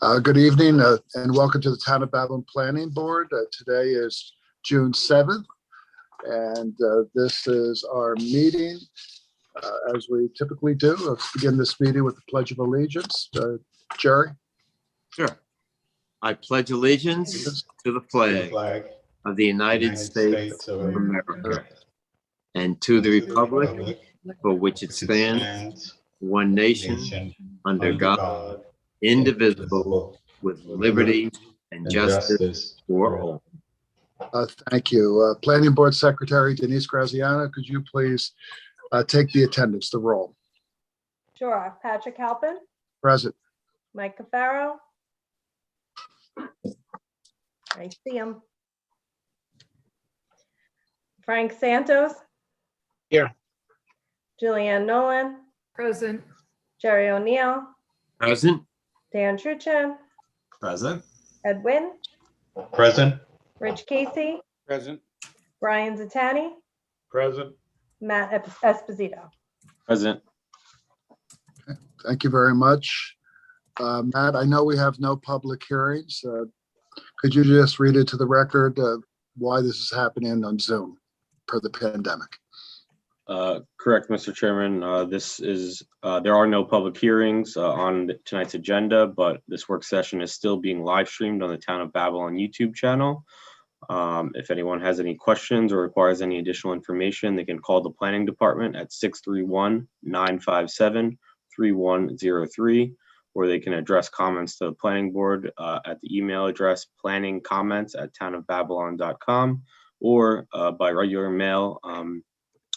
Good evening and welcome to the Town of Babylon Planning Board. Today is June 7th, and this is our meeting. As we typically do, let's begin this meeting with the Pledge of Allegiance. Jerry? Sure. I pledge allegiance to the flag of the United States of America and to the republic for which it stands, one nation, under God, indivisible, with liberty and justice for all. Thank you. Planning Board Secretary Denise Graziano, could you please take the attendance, the roll? Sure. Patrick Halpin, Present. Mike Cafaro. I see him. Frank Santos. Here. Julianne Nolan, Present. Jerry O'Neill, Present. Dan Truchin, Present. Ed Wynn, Present. Rich Casey, Present. Brian Zatani, Present. Matt Esposito. Present. Thank you very much. Matt, I know we have no public hearings. Could you just read it to the record why this is happening on Zoom per the pandemic? Correct, Mr. Chairman. There are no public hearings on tonight's agenda, but this work session is still being live streamed on the Town of Babylon YouTube channel. If anyone has any questions or requires any additional information, they can call the planning department at 631-957-3103, or they can address comments to the planning board at the email address planningcomments@townofbabylon.com, or by regular mail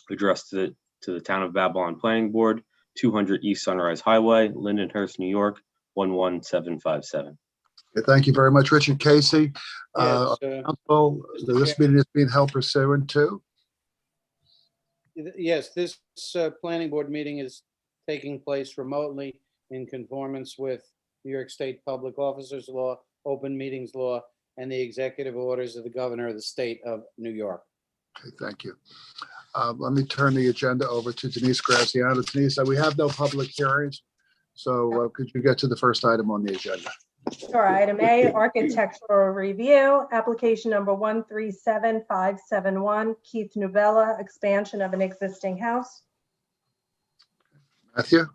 addressed to the Town of Babylon Planning Board, 200 East Sunrise Highway, Lindenhurst, New York, 11757. Okay, thank you very much, Richard Casey. Yes, Council, this meeting is being held pursuant to. yes, this planning board meeting is taking place remotely in conformance with New York State Public Officers Law, Open Meetings Law, and the executive orders of the governor of the state of New York. Okay, thank you. Let me turn the agenda over to Denise Graziano. Denise, we have no public hearings, so could you get to the first item on the agenda? Sure. Item A, architectural review, application number 137571, Keith Nubella, expansion of an existing house. Matthew?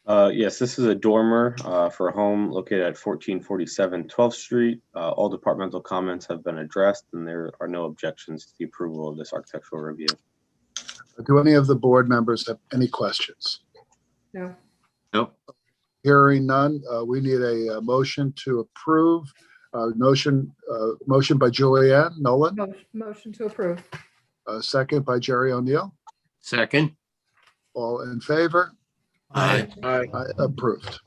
Yes, this is a dormer for a home located at 1447 12th Street. All departmental comments have been addressed, and there are no objections to the approval of this architectural review. Do any of the board members have any questions? No. Nope. Hearing none, we need a motion to approve. Motion by Julianne Nolan, Motion to approve. second by Jerry O'Neill. Second. All in favor? Aye. Approved.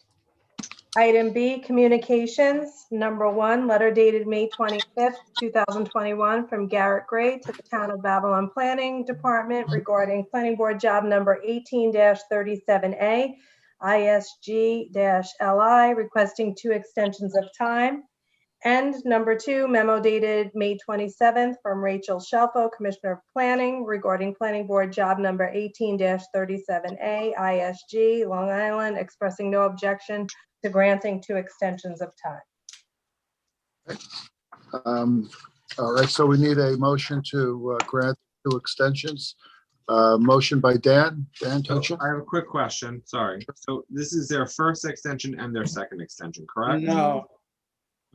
Item B, communications, number 1, letter dated May 25th, 2021, from Garrett Gray to the Town of Babylon Planning Department regarding Planning Board Job Number 18-37A, ISG-LI, requesting 2 extensions of time. And number 2, memo dated May 27th from Rachel Shelfo, Commissioner of Planning, regarding Planning Board Job Number 18-37A, ISG, Long Island, expressing no objection to granting 2 extensions of time. All right, so we need a motion to grant 2 extensions. Motion by Dan Tuchin. I have a quick question, sorry. So this is their first extension and their second extension, correct? No,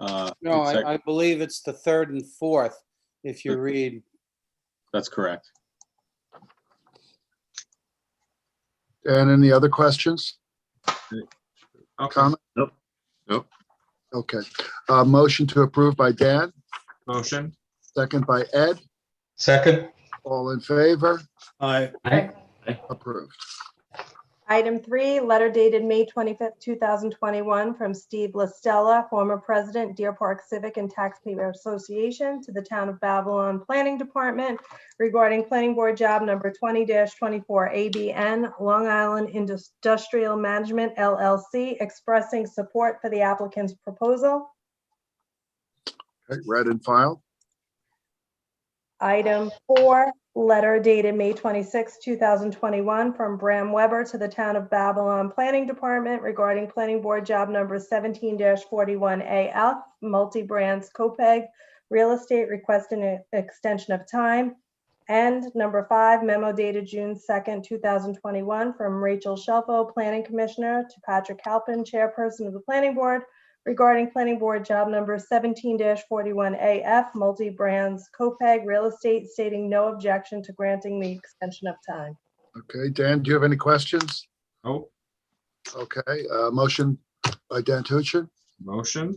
It's I believe it's the third and fourth, if you read. That's correct. And any other questions? Okay, Comment? Nope. Okay. Motion to approve by Dan, motion. second by Ed. Second. All in favor? Aye. Approved. Item 3, letter dated May 25th, 2021, from Steve LaStella, former president, Deer Park Civic and Taxpayer Association, to the Town of Babylon Planning Department regarding Planning Board Job Number 20-24 ABN, Long Island Industrial Management LLC, expressing support for the applicant's proposal. Okay, read and filed. Item 4, letter dated May 26, 2021, from Bram Weber to the Town of Babylon Planning Department regarding Planning Board Job Number 17-41AF, Multi-Brands Copeg Real Estate requesting an extension of time. And number 5, memo dated June 2nd, 2021, from Rachel Shelfo, Planning Commissioner, to Patrick Halpin, Chairperson of the Planning Board, regarding Planning Board Job Number 17-41AF, Multi-Brands Copeg Real Estate, stating no objection to granting the extension of time. Okay, Dan, do you have any questions? Oh, Okay, motion by Dan Tucci. motion.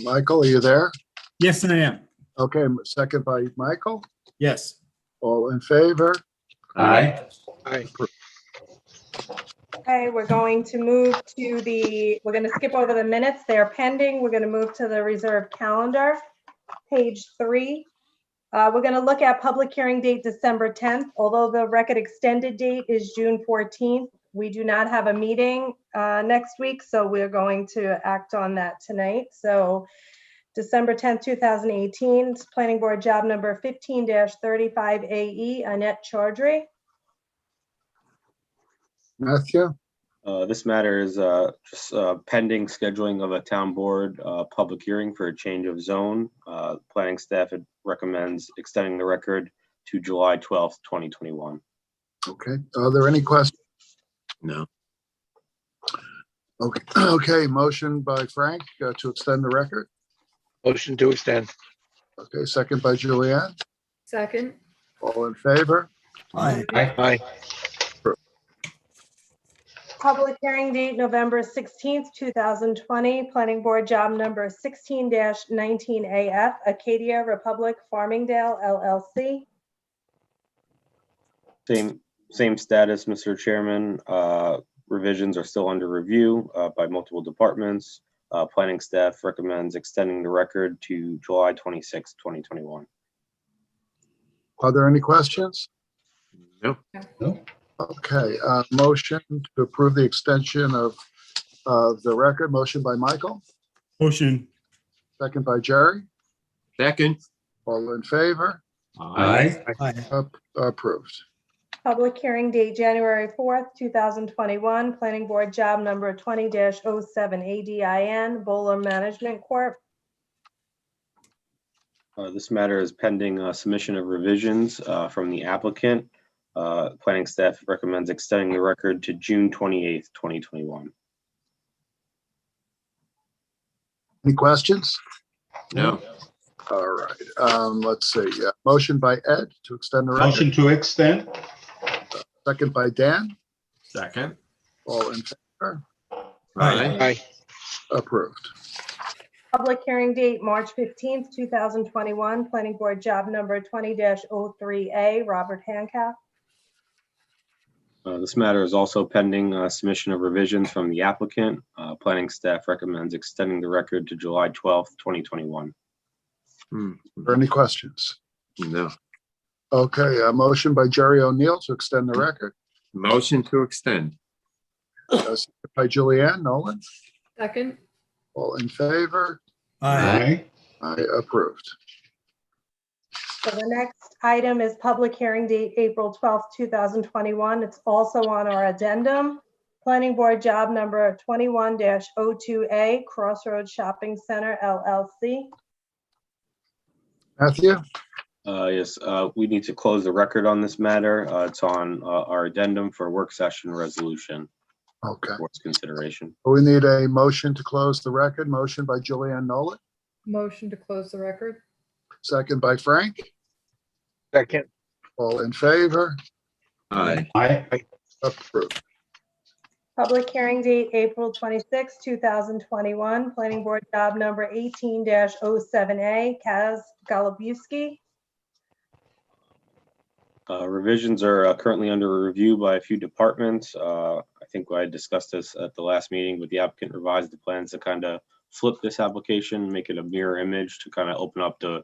Michael, are you there? Yes, I am. Okay, second by Michael. Yes. All in favor? Aye. Okay, we're going to move to we're going to skip over the minutes. They're pending. We're going to move to the reserved calendar, page 3. We're going to look at public hearing date December 10th. Although the record extended date is June 14th, we do not have a meeting next week, so we're going to act on that tonight. So December 10th, 2018, Planning Board Job Number 15-35AE, Annette Chaudhry. Matthew? This matter is just pending scheduling of a town board public hearing for a change of zone. Planning staff recommends extending the record to July 12th, 2021. Okay, are there any questions? No. Okay, motion by Frank to extend the record. Motion to extend. Okay, second by Julianne. Second. All in favor? Aye. Aye. Public hearing date November 16th, 2020, Planning Board Job Number 16-19AF, Acadia Republic Farmingdale LLC. Same status, Mr. Chairman. Revisions are still under review by multiple departments. Planning staff recommends extending the record to July 26, 2021. Are there any questions? No. Okay, motion to approve the extension of the record. Motion by Michael, Motion. second by Jerry. Second. All in favor? Aye. Approved. Public hearing date January 4th, 2021, Planning Board Job Number 20-07 ADIN, Bowler Management Corp. This matter is pending submission of revisions from the applicant. Planning staff recommends extending the record to June 28th, 2021. Any questions? No. All right, let's see. Motion by Ed to extend the record. Motion to extend. Second by Dan. Second. All in favor? Aye. Aye. Approved. Public hearing date March 15th, 2021, Planning Board Job Number 20-03A, Robert Hancock. This matter is also pending submission of revisions from the applicant. Planning staff recommends extending the record to July 12th, 2021. Are there any questions? No. Okay, a motion by Jerry O'Neill to extend the record. Motion to extend. Second by Julianne Nolan. Second. All in favor? Aye. Approved. So the next item is public hearing date April 12th, 2021. It's also on our addendum. Planning Board Job Number 21-02A, Crossroads Shopping Center LLC. Matthew? Yes, we need to close the record on this matter. It's on our addendum for work session resolution Okay. for its consideration. We need a motion to close the record. Motion by Julianne Nolan, Motion to close the record. second by Frank. Second. All in favor? Aye. Aye. Approved. Public hearing date April 26, 2021. Planning Board Job Number 18-07A, Kaz Golubuski. Revisions are currently under review by a few departments. I think I discussed this at the last meeting, but the applicant revised the plans to kind of flip this application, make it a mirror image to kind of open up the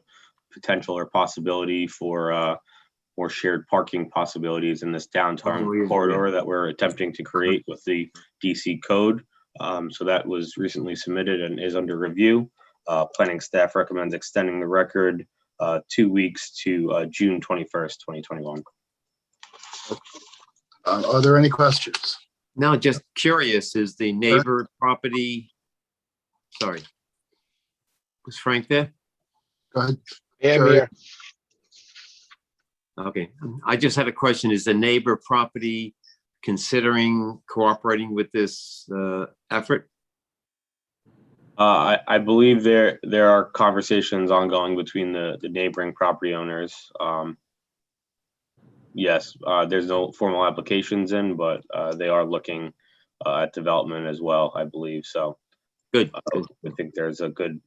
potential or possibility for more shared parking possibilities in this downtown corridor that we're attempting to create with the DC code. So that was recently submitted and is under review. Planning staff recommends extending the record 2 weeks to June 21st, 2021. Are there any questions? Now, just curious, is the neighbor property, sorry. Was Frank there? Go ahead. Yeah, Jerry. Mayor. Okay, I just had a question. Is the neighbor property considering cooperating with this effort? I believe there are conversations ongoing between the neighboring property owners. Yes, there's no formal applications in, but they are looking at development as well, I believe. So Good. I think there's a good,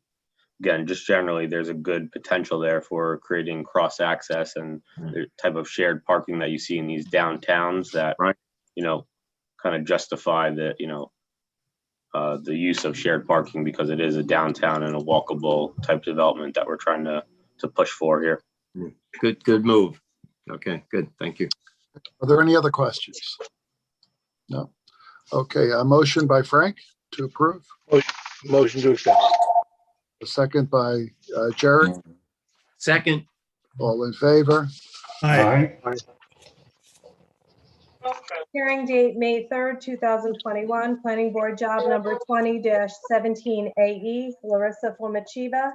again, just generally, there's a good potential there for creating cross access and the type of shared parking that you see in these downtowns that, Right. Kind of justify the, the use of shared parking because it is a downtown and a walkable type development that we're trying to push for here. Good move. Okay, good. Thank you. Are there any other questions? No. Okay, a motion by Frank to approve, Motion to extend. a second by Jerry. Second, All in favor? Aye. Hearing date, May 3rd, 2021, Planning Board Job Number 20-17 AE, Larissa Formachiva.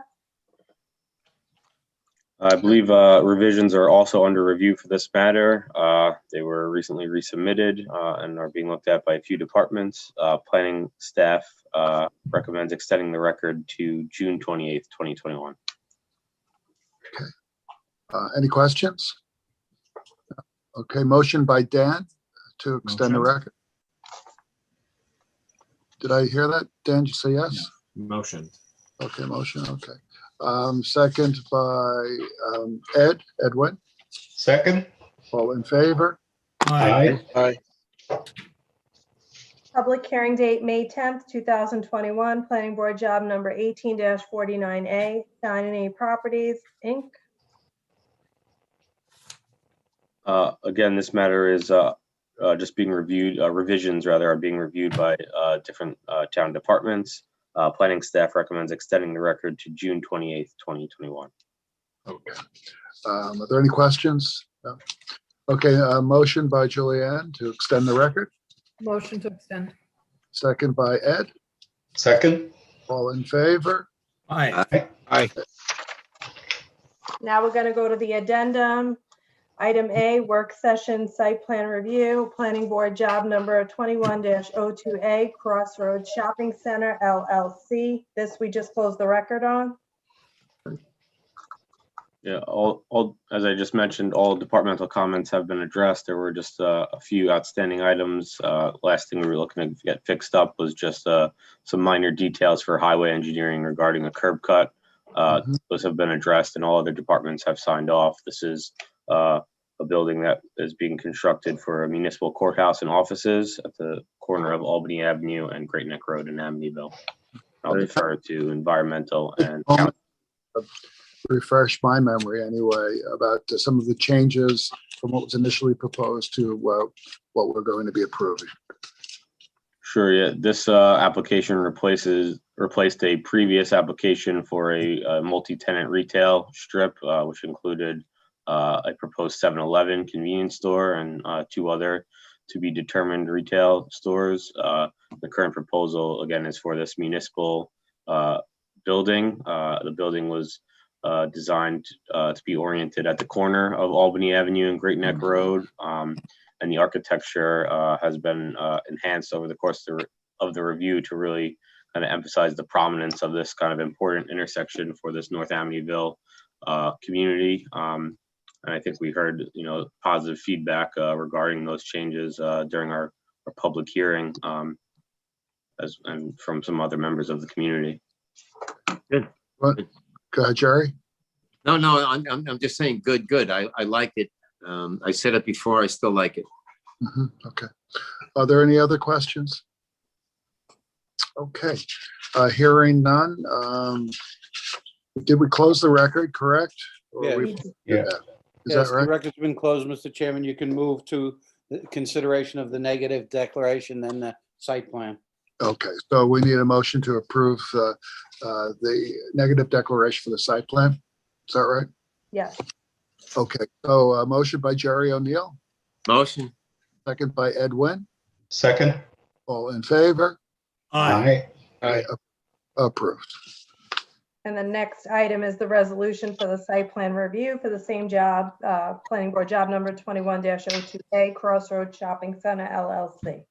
I believe revisions are also under review for this matter. They were recently resubmitted and are being looked at by a few departments. Planning staff recommends extending the record to June 28th, 2021. Any questions? Okay, motion by Dan to extend the Motion. record. Did I hear that? Dan, did you say yes? Motion. Okay, motion, okay. Second by Edwin. Second. All in favor? Aye. Aye. Public hearing date, May 10th, 2021, Planning Board Job Number 18-49A, Dinan Properties, Inc. Again, this matter is just being reviewed, revisions rather are being reviewed by different town departments. Planning staff recommends extending the record to June 28th, 2021. Okay. Are there any questions? No. Okay, motion by Julianne to extend the record, Motion to extend. second by Ed. Second. All in favor? Aye. Aye. Now we're going to go to the addendum. Item A, work session site plan review, Planning Board Job Number 21-02A, Crossroads Shopping Center LLC. This we just closed the record on. Yeah, all as I just mentioned, all departmental comments have been addressed. There were just a few outstanding items. Last thing we were looking to get fixed up was just some minor details for highway engineering regarding the curb cut. Those have been addressed and all other departments have signed off. This is a building that is being constructed for a municipal courthouse and offices at the corner of Albany Avenue and Great Neck Road in Amityville. I'll defer to environmental and county. Refresh my memory anyway about some of the changes from what was initially proposed to what we're going to be approving. Sure, yeah. This application replaced a previous application for a multi-tenant retail strip, which included a proposed 7-Eleven convenience store and 2 other to be determined retail stores. The current proposal, again, is for this municipal building. The building was designed to be oriented at the corner of Albany Avenue and Great Neck Road. And the architecture has been enhanced over the course of the review to really kind of emphasize the prominence of this kind of important intersection for this North Amityville community. And I think we heard, positive feedback regarding those changes during our public hearing, and from some other members of the community. good. Go ahead, Jerry. No, I'm just saying, good. I like it. I said it before, I still like it. Okay. Are there any other questions? Okay, hearing none. Did we close the record, correct? Or Yeah. we- Yeah. Is Yes, that the right? record's been closed, Mr. Chairman. You can move to the consideration of the negative declaration and the site plan. Okay, so we need a motion to approve the negative declaration for the site plan. Is that right? Yes. Okay, so a motion by Jerry O'Neill, Motion. second by Ed Wynn. Second. All in favor? Aye. Aye. Approved. And the next item is the resolution for the site plan review for the same job, planning board job number 21-02A, Crossroads Shopping Center LLC.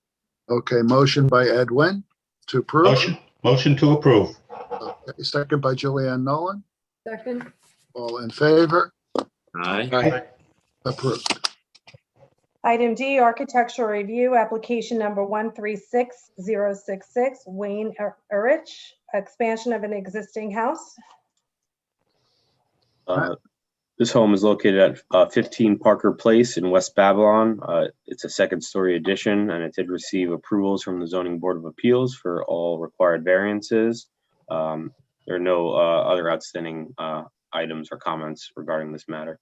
Okay, motion by Ed Wynn to approve. Motion to approve. Okay, second by Julianne Nolan. Second. All in favor? Aye. Aye. Approved. Item D, architectural review, application number 136066, Wayne Urich, expansion of an existing house. This home is located at 15 Parker Place in West Babylon. It's a second-story addition, and it did receive approvals from the Zoning Board of Appeals for all required variances. There are no other outstanding items or comments regarding this matter.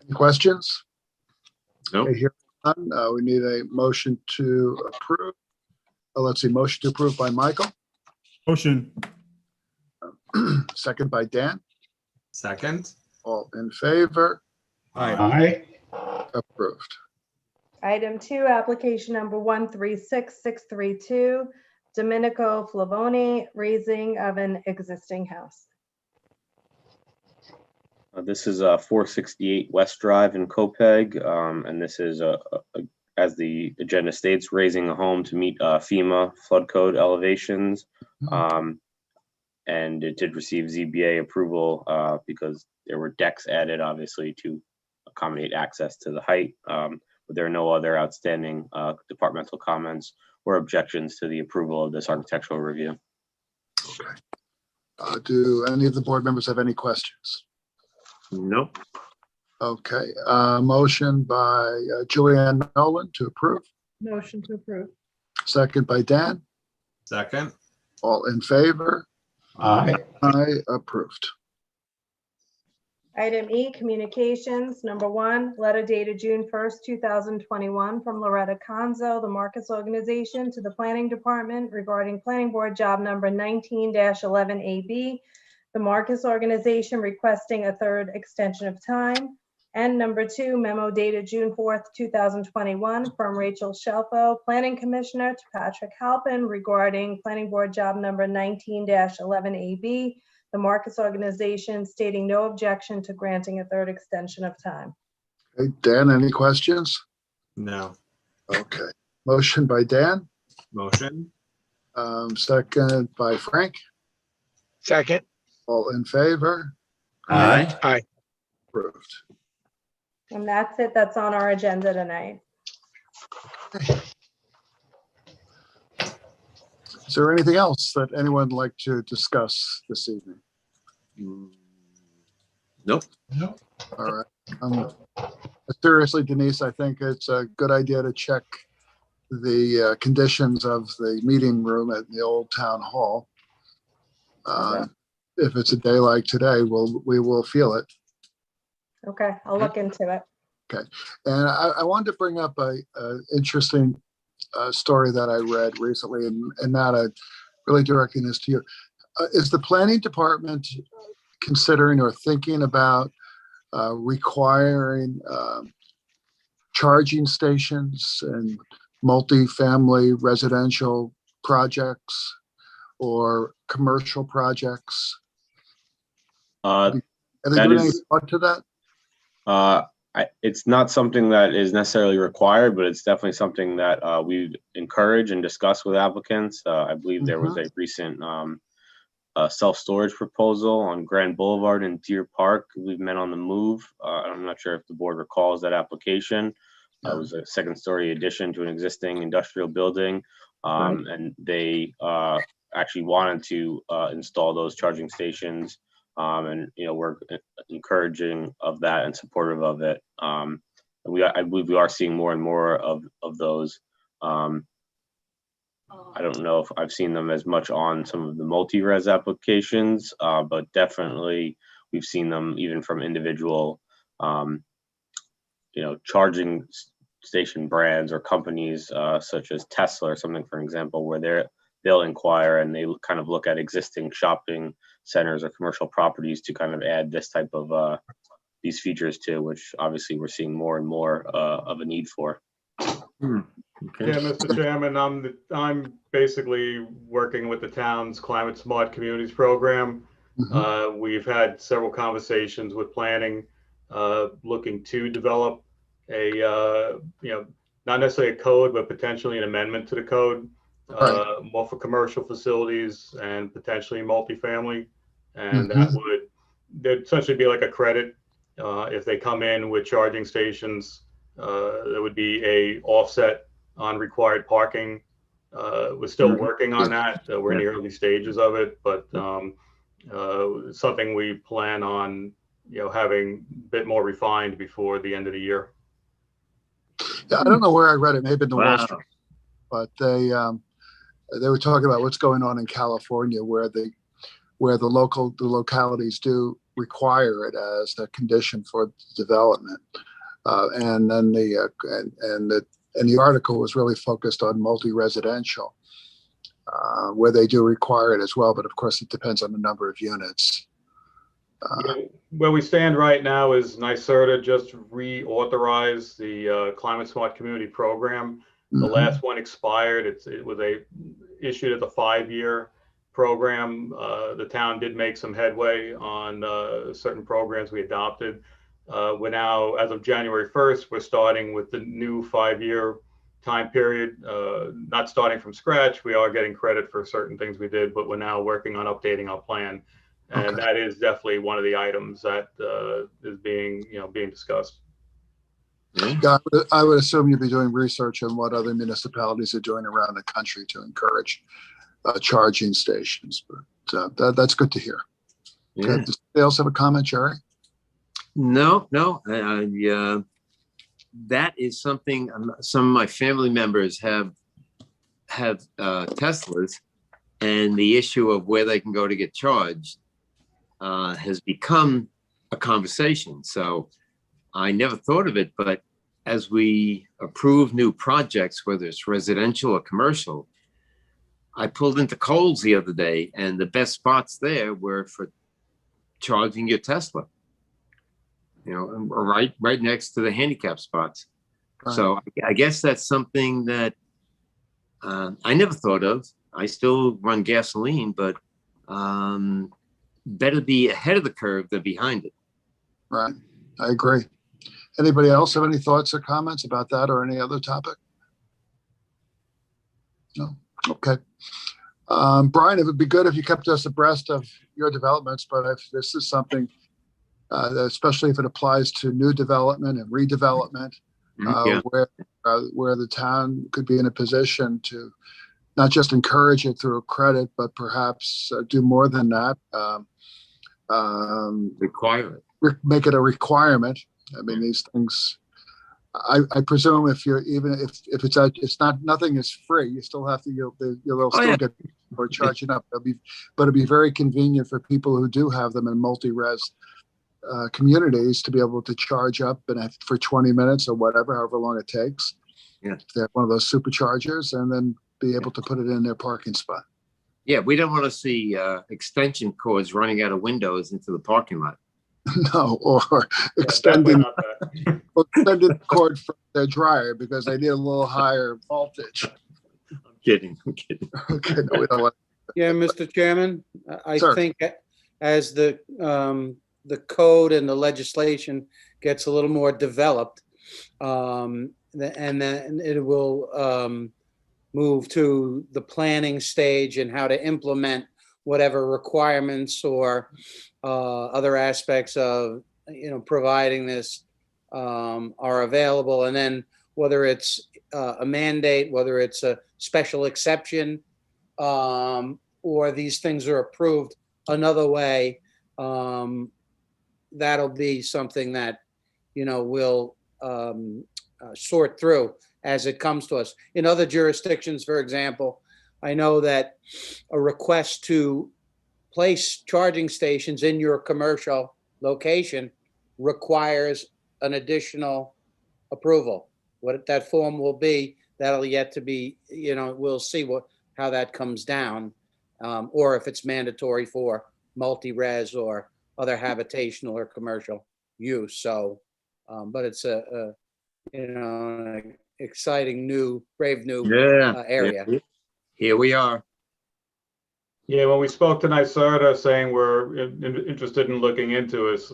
Any questions? Nope. Okay, here none. We need a motion to approve. Let's see, motion to approve by Michael, Motion. second by Dan. Second. All in favor? Aye. Approved. Item 2, application number 136632, Domenico Flavoni, raising of an existing house. This is 468 West Drive in Copeg, and this is, as the agenda states, raising a home to meet FEMA flood code elevations. And it did receive ZBA approval because there were decks added, obviously, to accommodate access to the height. But there are no other outstanding departmental comments or objections to the approval of this architectural review. Okay. Do any of the board members have any questions? Nope. Okay, motion by Julianne Nolan to approve, Motion to approve. second by Dan. Second. All in favor? Aye. Aye, approved. Item E, communications, number 1, letter dated June 1st, 2021, from Loretta Conzo, the Marcus Organization, to the Planning Department regarding Planning Board Job Number 19-11AB, the Marcus Organization requesting a third extension of time. And number 2, memo dated June 4th, 2021, from Rachel Shelfo, Planning Commissioner, to Patrick Halpin regarding Planning Board Job Number 19-11AB, the Marcus Organization stating no objection to granting a third extension of time. Okay, Dan, any questions? No. Okay, motion by Dan, Motion. second by Frank. Second. All in favor? Aye. Approved. And that's it. That's on our agenda tonight. Is there anything else that anyone would like to discuss this evening? Nope. All right. Seriously, Denise, I think it's a good idea to check the conditions of the meeting room at the old town hall. If it's a day like today, we will feel it. Okay, I'll look into it. And I wanted to bring up a interesting story that I read recently, and Matt, I'm really directing this to you. Is the planning department considering or thinking about requiring charging stations and multifamily residential projects or commercial projects? Are they That doing any is- thought to that? It's not something that is necessarily required, but it's definitely something that we encourage and discuss with applicants. I believe there was a recent self-storage proposal on Grand Boulevard in Deer Park. We've met on the move. I'm not sure if the board recalls that application. It was a second-story addition to an existing industrial building, and they actually wanted to install those charging stations. And we're encouraging of that and supportive of it. I believe we are seeing more and more of those. I don't know if I've seen them as much on some of the multi-res applications, but definitely we've seen them even from individual, charging station brands or companies such as Tesla or something, for example, where they'll inquire and they kind of look at existing shopping centers or commercial properties to kind of add this type of these features to, which obviously we're seeing more and more of a need for. Okay. Yeah, Mr. Chairman, I'm basically working with the town's Climate Smart Communities program. We've had several conversations with planning, looking to develop a, not necessarily a code, but potentially an amendment to the code, more for commercial facilities and potentially multifamily. And there'd essentially be like a credit if they come in with charging stations. There would be a offset on required parking. We're still working on that. We're in the early stages of it, but something we plan on, having a bit more refined before the end of the year. Yeah, I don't know where I read it, maybe in the Wall Wow. Street, but they were talking about what's going on in California, where the localities do require it as a condition for development. And then the article was really focused on multi-residential, where they do require it as well. But of course, it depends on the number of units. Where we stand right now is NYSERDA just reauthorized the Climate Smart Community Program. The last one expired. It was issued as a 5-year program. The town did make some headway on certain programs we adopted. We're now, as of January 1st, we're starting with the new 5-year time period, not starting from scratch. We are getting credit for certain things we did, but we're now working on updating our plan. And that is definitely one of the items that is being discussed. Yeah, I would assume you'd be doing research on what other municipalities are doing around the country to encourage charging stations. But that's good to hear. Yeah. Does anybody else have a comment, Jerry? No. That is something some of my family members have Teslas, and the issue of where they can go to get charged has become a conversation. So I never thought of it, but as we approve new projects, whether it's residential or commercial, I pulled into Kohl's the other day, and the best spots there were for charging your Tesla. Right next to the handicap spots. Right. So I guess that's something that I never thought of. I still run gasoline, but better be ahead of the curve than behind it. Right. I agree. Anybody else have any thoughts or comments about that or any other topic? No. Okay. Brian, it would be good if you kept us abreast of your developments, but if this is something, especially if it applies to new development and redevelopment, where the town could be in a position to not just encourage it through credit, but perhaps do more than that. Require it. Make it a requirement. I mean, these things, I presume if nothing is free, you still have to, you'll still get or charging up. It'll be very convenient for people who do have them in multi-res communities to be able to charge up and for 20 minutes or whatever, however long it takes. Yeah. If they have one of those superchargers, and then be able to put it in their parking spot. Yeah, we don't want to see extension cords running out of windows into the parking lot. No, or extending the cord from their dryer because they need a little higher voltage. I'm kidding. Okay, no, we don't want. Yeah, Mr. Chairman, I Sir. think as the code and the legislation gets a little more developed, and then it will move to the planning stage and how to implement whatever requirements or other aspects of providing this are available, and then whether it's a mandate, whether it's a special exception, or these things are approved another way, that'll be something that we'll sort through as it comes to us. In other jurisdictions, for example, I know that a request to place charging stations in your commercial location requires an additional approval. What that form will be, that'll yet to be, we'll see how that comes down, or if it's mandatory for multi-res or other habitational or commercial use. So, but it's a an exciting new, brave new Yeah. area. Here we are. Yeah, when we spoke to NYSERDA saying we're interested in looking into this,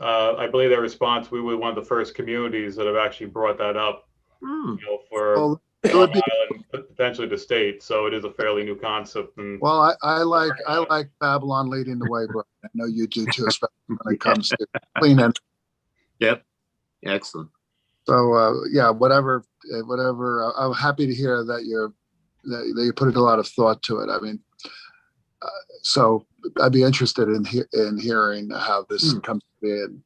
I believe their response, we were one of the first communities that have actually brought that up, Hmm. for Well, it would Long be, Island, potentially the state. So it is a fairly new concept. And well, I like Babylon leading the way, Brian. I know you do too, especially when it comes to clean energy. Yep. Excellent. So, yeah, whatever, I'm happy to hear that that you put a lot of thought to it. I mean, so I'd be interested in hearing how this comes to be. And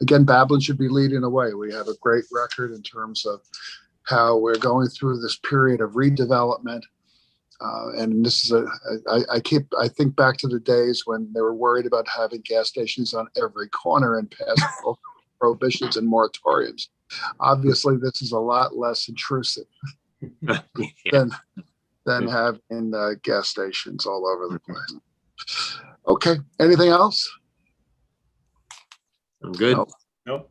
again, Babylon should be leading the way. We have a great record in terms of how we're going through this period of redevelopment. And this is I think back to the days when they were worried about having gas stations on every corner and passing prohibitions and moratoriums. Obviously, this is a lot less intrusive than having gas stations all over the place. Okay, anything else? I'm good. Nope. nope.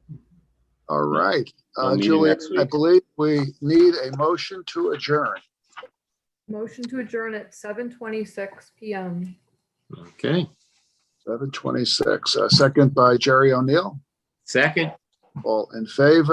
All right. We'll meet Julie, next I week. believe we need a motion to adjourn. Motion to adjourn at 7:26 PM. Okay. 7:26. Second by Jerry O'Neill. Second. All in favor?